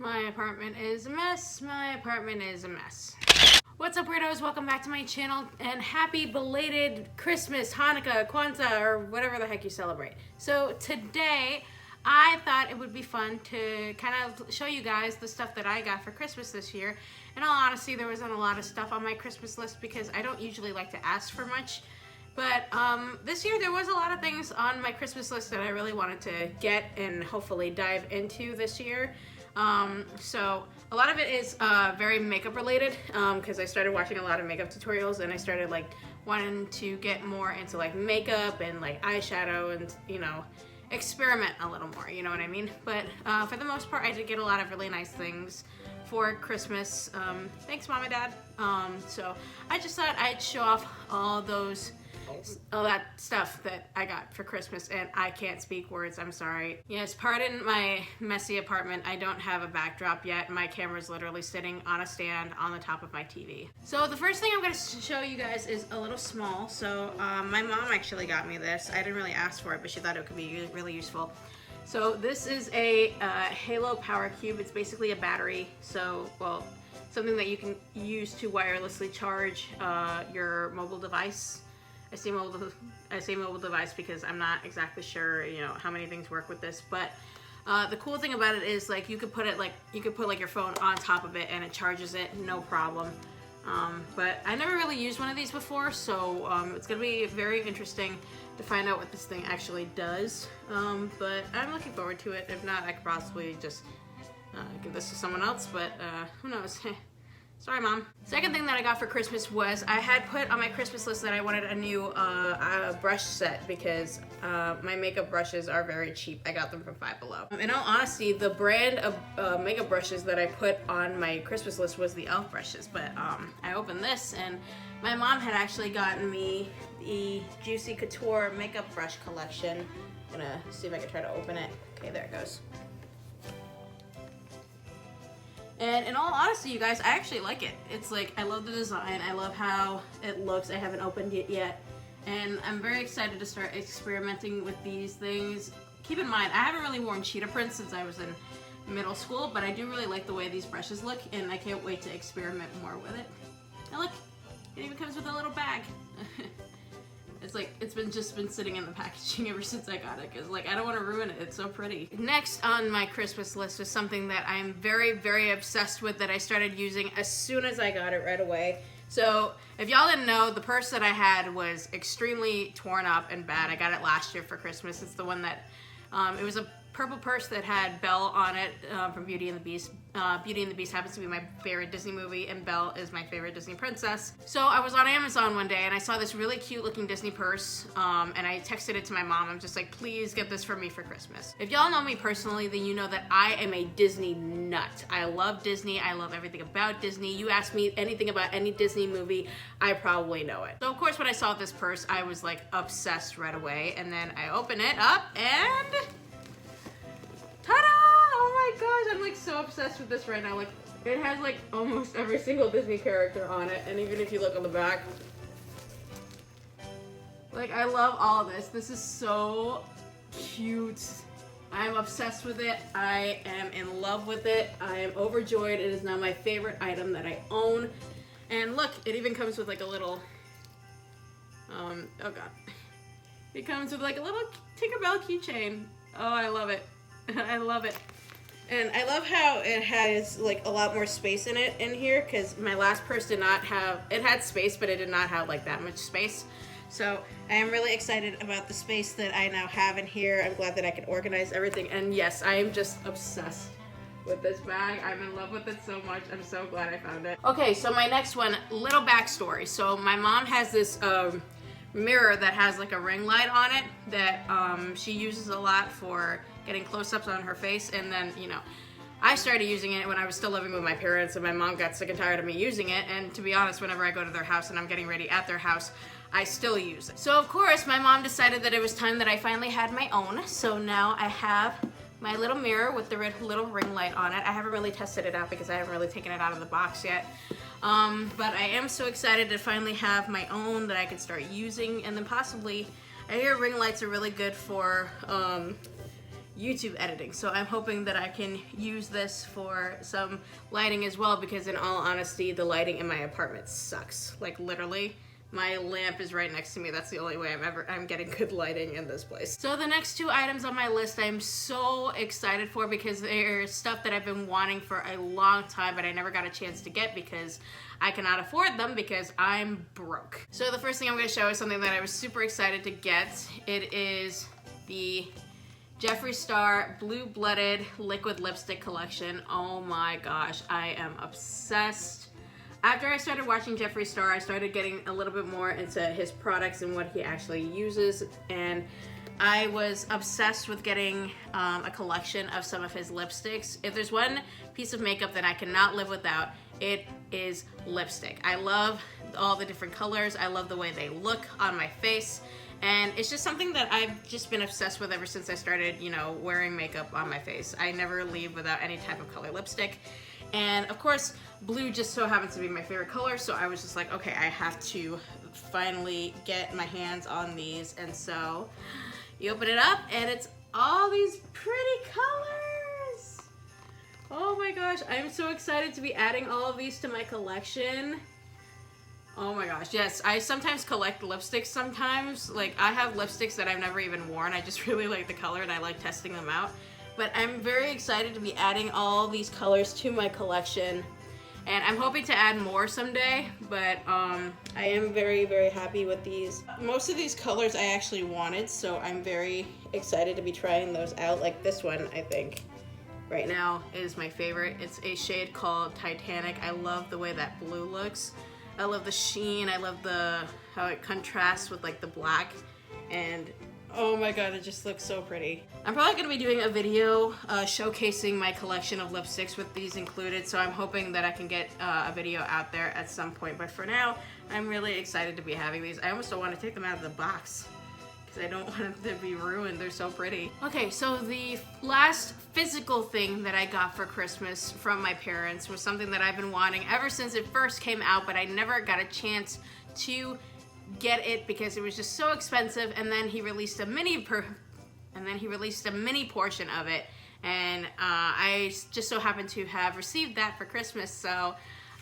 My apartment is a mess. My apartment is a mess. What's up, weirdos? Welcome back to my channel and happy belated Christmas, Hanukkah, Kwanzaa, or whatever the heck you celebrate. So today, I thought it would be fun to kind of show you guys the stuff that I got for Christmas this year. In all honesty, there wasn't a lot of stuff on my Christmas list because I don't usually like to ask for much. But this year there was a lot of things on my Christmas list that I really wanted to get and hopefully dive into this year. So a lot of it is very makeup related because I started watching a lot of makeup tutorials and I started like wanting to get more into like makeup and like eyeshadow and, you know, experiment a little more, you know what I mean? But for the most part I did get a lot of really nice things for Christmas. Thanks, Mom and Dad. So I just thought I'd show off all that stuff that I got for Christmas, and I can't speak words, I'm sorry. Yes, pardon my messy apartment. I don't have a backdrop yet. My camera's literally sitting on a stand on the top of my TV. So the first thing I'm going to show you guys is a little small. So my mom actually got me this. I didn't really ask for it, but she thought it could be really useful. So this is a Halo Power Cube. It's basically a battery, so, well, something that you can use to wirelessly charge your mobile device. I say mobile device because I'm not exactly sure, you know, how many things work with this. But the cool thing about it is, like, you could put your phone on top of it and it charges it, no problem. But I never really used one of these before, so it's gonna be very interesting to find out what this thing actually does. But I'm looking forward to it. If not, I could possibly just give this to someone else. But who knows? Sorry, Mom. Second thing that I got for Christmas was I had put on my Christmas list that I wanted a new brush set because my makeup brushes are very cheap. I got them from Five Below. In all honesty, the brand of makeup brushes that I put on my Christmas list was the e.l.f. brushes, but I opened this and my mom had actually gotten me the Juicy Couture makeup brush collection. I'm gonna see if I can try to open it. Okay, there it goes. And in all honesty, you guys, I actually like it. It's like, I love the design. I love how it looks. I haven't opened it yet. And I'm very excited to start experimenting with these things. Keep in mind, I haven't really worn cheetah prints since I was in middle school, but I do really like the way these brushes look, and I can't wait to experiment more with it. And look, it even comes with a little bag. It's like, it's just been sitting in the packaging ever since I got it, because like, I don't want to ruin it. It's so pretty. Next on my Christmas list is something that I'm very, very obsessed with that I started using as soon as I got it right away. So if y'all didn't know, the purse that I had was extremely torn up and bad. I got it last year for Christmas. It's the one that, it was a purple purse that had Belle on it from Beauty and the Beast. Beauty and the Beast happens to be my favorite Disney movie, and Belle is my favorite Disney princess. So I was on Amazon one day and I saw this really cute looking Disney purse, and I texted it to my mom. I'm just like, please get this for me for Christmas. If y'all know me personally, then you know that I am a Disney nut. I love Disney. I love everything about Disney. You ask me anything about any Disney movie, I probably know it. So of course when I saw this purse, I was like obsessed right away, and then I open it up and ta-da! Oh my gosh, I'm like so obsessed with this right now. Like, it has like almost every single Disney character on it, and even if you look on the back, like, I love all of this. This is so cute. I'm obsessed with it. I am in love with it. I am overjoyed. It is now my favorite item that I own. And look, it even comes with like a little, oh god. It comes with like a little Tinkerbell keychain. Oh, I love it. I love it. And I love how it has like a lot more space in it in here, because my last purse did not have, it had space, but it did not have like that much space. So I am really excited about the space that I now have in here. I'm glad that I can organize everything. And yes, I am just obsessed with this bag. I'm in love with it so much. I'm so glad I found it. Okay, so my next one, little backstory. So my mom has this mirror that has like a ring light on it that she uses a lot for getting close-ups on her face. And then, you know, I started using it when I was still living with my parents, and my mom got sick and tired of me using it. And to be honest, whenever I go to their house and I'm getting ready at their house, I still use it. So of course my mom decided that it was time that I finally had my own. So now I have my little mirror with the little ring light on it. I haven't really tested it out because I haven't really taken it out of the box yet. But I am so excited to finally have my own that I can start using. And then possibly, I hear ring lights are really good for YouTube editing. So I'm hoping that I can use this for some lighting as well, because in all honesty, the lighting in my apartment sucks. Like literally, my lamp is right next to me. That's the only way I'm getting good lighting in this place. So the next two items on my list I'm so excited for, because they're stuff that I've been wanting for a long time, but I never got a chance to get because I cannot afford them because I'm broke. So the first thing I'm gonna show is something that I was super excited to get. It is the Jeffree Star Blue Blooded Liquid Lipstick Collection. Oh my gosh, I am obsessed. After I started watching Jeffree Star, I started getting a little bit more into his products and what he actually uses, and I was obsessed with getting a collection of some of his lipsticks. If there's one piece of makeup that I cannot live without, it is lipstick. I love all the different colors. I love the way they look on my face, and it's just something that I've just been obsessed with ever since I started, you know, wearing makeup on my face. I never leave without any type of color lipstick. And of course, blue just so happens to be my favorite color, so I was just like, okay, I have to finally get my hands on these. And so you open it up and it's all these pretty colors. Oh my gosh, I'm so excited to be adding all of these to my collection. Oh my gosh, yes, I sometimes collect lipsticks sometimes. Like, I have lipsticks that I've never even worn. I just really like the color and I like testing them out. But I'm very excited to be adding all these colors to my collection. And I'm hoping to add more someday, but I am very, very happy with these. Most of these colors I actually wanted, so I'm very excited to be trying those out. Like this one, I think, right now is my favorite. It's a shade called Titanic. I love the way that blue looks. I love the sheen. I love how it contrasts with like the black, and oh my god, it just looks so pretty. I'm probably going to be doing a video showcasing my collection of lipsticks with these included, so I'm hoping that I can get a video out there at some point. But for now, I'm really excited to be having these. I almost don't want to take them out of the box because I don't want them to be ruined. They're so pretty. Okay, so the last physical thing that I got for Christmas from my parents was something that I've been wanting ever since it first came out, but I never got a chance to get it because it was just so expensive. And then he released a mini portion of it, and I just so happened to have received that for Christmas. So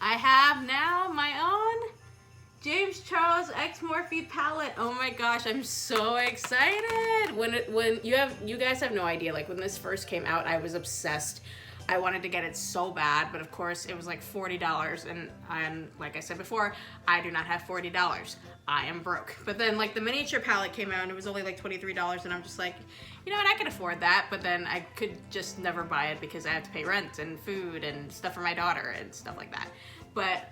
I have now my own James Charles X Morphe palette. Oh my gosh, I'm so excited. When you guys have no idea, like when this first came out, I was obsessed. I wanted to get it so bad, but of course it was like $40, and like I said before, I do not have $40. I am broke. But then like the miniature palette came out and it was only like $23, and I'm just like, you know what, I can afford that, but then I could just never buy it because I have to pay rent and food and stuff for my daughter and stuff like that. But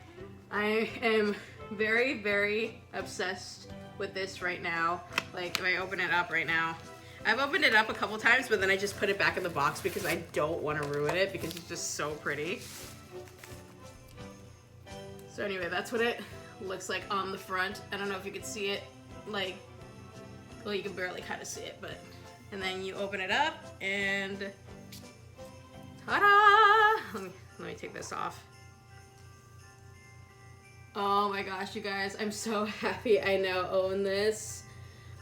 I am very, very obsessed with this right now. Like if I open it up right now, I've opened it up a couple times, but then I just put it back in the box because I don't want to ruin it because it's just so pretty. So anyway, that's what it looks like on the front. I don't know if you can see it, like, well, you can barely kind of see it, but, and then you open it up and ta-da! Let me take this off. Oh my gosh, you guys, I'm so happy I now own this.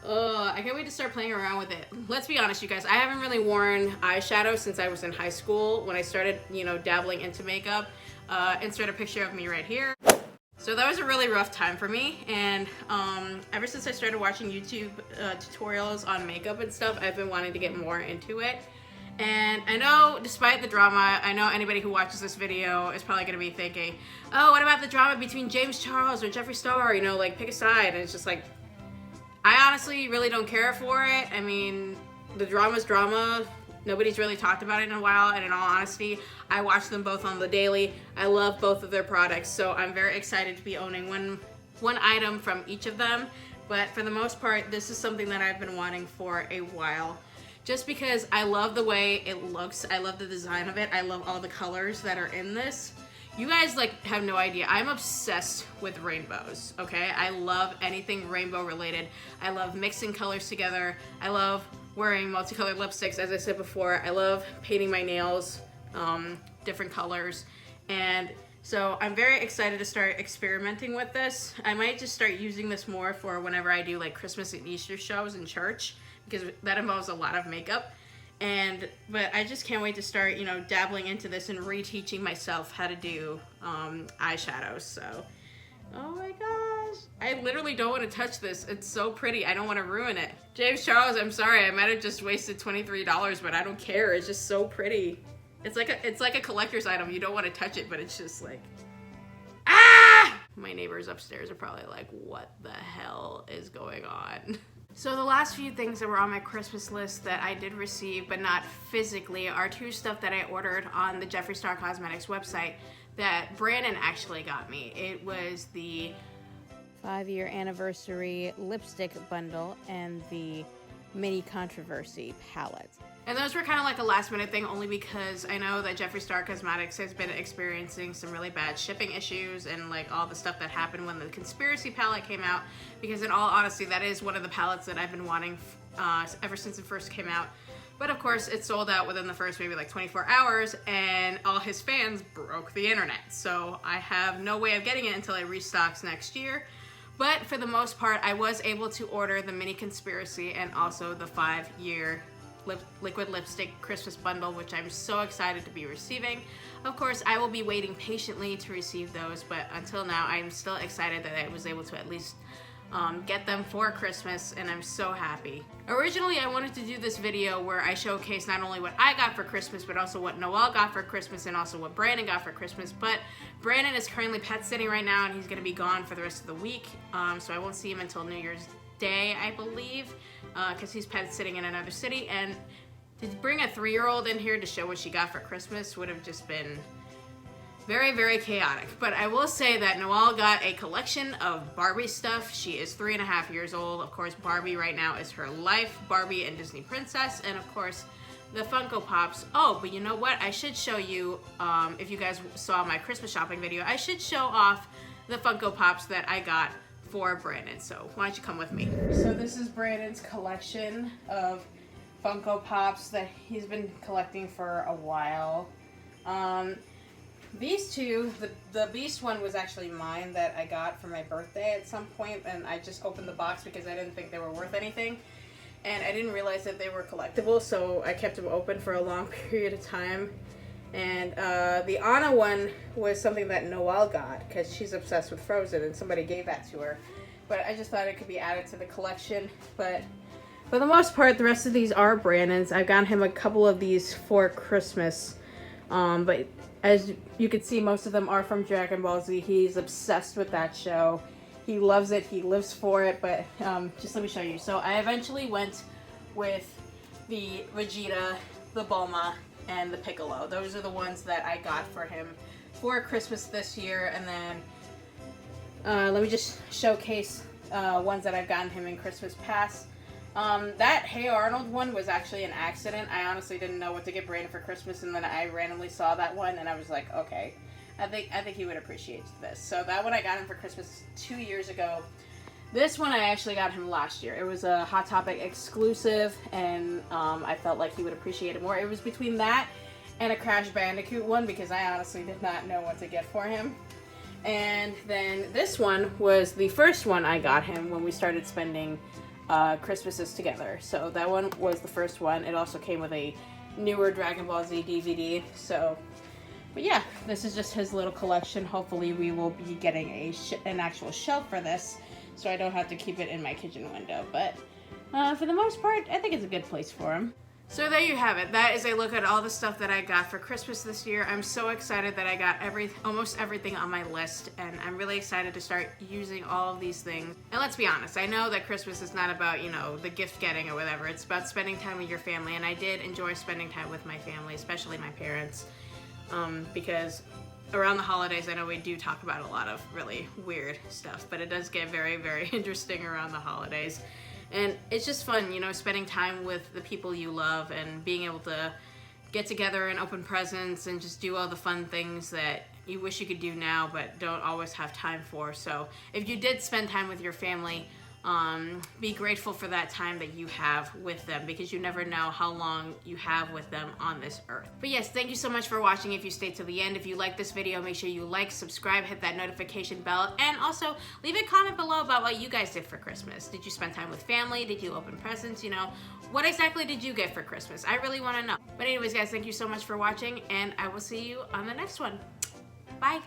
Oh, I can't wait to start playing around with it. Let's be honest, you guys, I haven't really worn eyeshadow since I was in high school when I started, you know, dabbling into makeup. Insert a picture of me right here. So that was a really rough time for me, and ever since I started watching YouTube tutorials on makeup and stuff, I've been wanting to get more into it. And I know, despite the drama, I know anybody who watches this video is probably going to be thinking, oh, what about the drama between James Charles or Jeffree Star? You know, like, pick a side. And it's just like, I honestly really don't care for it. I mean, the drama's drama. Nobody's really talked about it in a while, and in all honesty, I watch them both on the daily. I love both of their products, so I'm very excited to be owning one item from each of them. But for the most part, this is something that I've been wanting for a while. Just because I love the way it looks, I love the design of it, I love all the colors that are in this. You guys like have no idea. I'm obsessed with rainbows, okay? I love anything rainbow related. I love mixing colors together. I love wearing multicolored lipsticks, as I said before. I love painting my nails different colors. And so I'm very excited to start experimenting with this. I might just start using this more for whenever I do like Christmas and Easter shows in church, because that involves a lot of makeup. But I just can't wait to start, you know, dabbling into this and reteaching myself how to do eyeshadows. So, oh my gosh, I literally don't want to touch this. It's so pretty. I don't want to ruin it. James Charles, I'm sorry. I might have just wasted $23, but I don't care. It's just so pretty. It's like a collector's item. You don't want to touch it, but it's just like, ah! My neighbors upstairs are probably like, what the hell is going on? So the last few things that were on my Christmas list that I did receive, but not physically, are two stuff that I ordered on the Jeffree Star Cosmetics website that Brandon actually got me. It was the 5-year anniversary lipstick bundle and the mini controversy palette. And those were kind of like a last minute thing, only because I know that Jeffree Star Cosmetics has been experiencing some really bad shipping issues and like all the stuff that happened when the conspiracy palette came out, because in all honesty, that is one of the palettes that I've been wanting ever since it first came out. But of course, it sold out within the first maybe like 24 hours, and all his fans broke the internet. So I have no way of getting it until it restocks next year. But for the most part, I was able to order the mini conspiracy and also the 5-year liquid lipstick Christmas bundle, which I'm so excited to be receiving. Of course, I will be waiting patiently to receive those, but until now, I'm still excited that I was able to at least get them for Christmas, and I'm so happy. Originally, I wanted to do this video where I showcase not only what I got for Christmas, but also what Noel got for Christmas and also what Brandon got for Christmas. But Brandon is currently pet sitting right now, and he's gonna be gone for the rest of the week, so I won't see him until New Year's Day, I believe, because he's pet sitting in another city. And to bring a 3-year-old in here to show what she got for Christmas would have just been very, very chaotic. But I will say that Noelle got a collection of Barbie stuff. She is 3.5 years old. Of course, Barbie right now is her life. Barbie and Disney Princess, and of course, the Funko Pops. Oh, but you know what? I should show you, if you guys saw my Christmas shopping video, I should show off the Funko Pops that I got for Brandon. So why don't you come with me? So this is Brandon's collection of Funko Pops that he's been collecting for a while. These two, the Beast one was actually mine that I got for my birthday at some point, and I just opened the box because I didn't think they were worth anything, and I didn't realize that they were collectible, so I kept them open for a long period of time. And the Anna one was something that Noelle got because she's obsessed with Frozen, and somebody gave that to her. But I just thought it could be added to the collection. But for the most part, the rest of these are Brandon's. I've got him a couple of these for Christmas. But as you can see, most of them are from Dragon Ball Z. He's obsessed with that show. He loves it. He lives for it. But just let me show you. So I eventually went with the Vegeta, the Bulma, and the Piccolo. Those are the ones that I got for him for Christmas this year. And then let me just showcase ones that I've gotten him in Christmas past. That Hey Arnold one was actually an accident. I honestly didn't know what to get Brandon for Christmas, and then I randomly saw that one, and I was like, okay, I think he would appreciate this. So that one I got him for Christmas 2 years ago. This one I actually got him last year. It was a Hot Topic exclusive, and I felt like he would appreciate it more. It was between that and a Crash Bandicoot one, because I honestly did not know what to get for him. And then this one was the first one I got him when we started spending Christmases together. So that one was the first one. It also came with a newer Dragon Ball Z DVD. So, but yeah, this is just his little collection. Hopefully we will be getting an actual shelf for this, so I don't have to keep it in my kitchen window. But for the most part, I think it's a good place for him. So there you have it. That is a look at all the stuff that I got for Christmas this year. I'm so excited that I got almost everything on my list, and I'm really excited to start using all of these things. And let's be honest, I know that Christmas is not about, you know, the gift getting or whatever. It's about spending time with your family, and I did enjoy spending time with my family, especially my parents, because around the holidays, I know we do talk about a lot of really weird stuff, but it does get very, very interesting around the holidays. And it's just fun, you know, spending time with the people you love and being able to get together and open presents and just do all the fun things that you wish you could do now but don't always have time for. So if you did spend time with your family Be grateful for that time that you have with them, because you never know how long you have with them on this earth. But yes, thank you so much for watching. If you stayed to the end, if you like this video, make sure you like, subscribe, hit that notification bell, and also leave a comment below about what you guys did for Christmas. Did you spend time with family? Did you open presents? You know, what exactly did you get for Christmas? I really want to know. But anyways, guys, thank you so much for watching, and I will see you on the next one. Bye.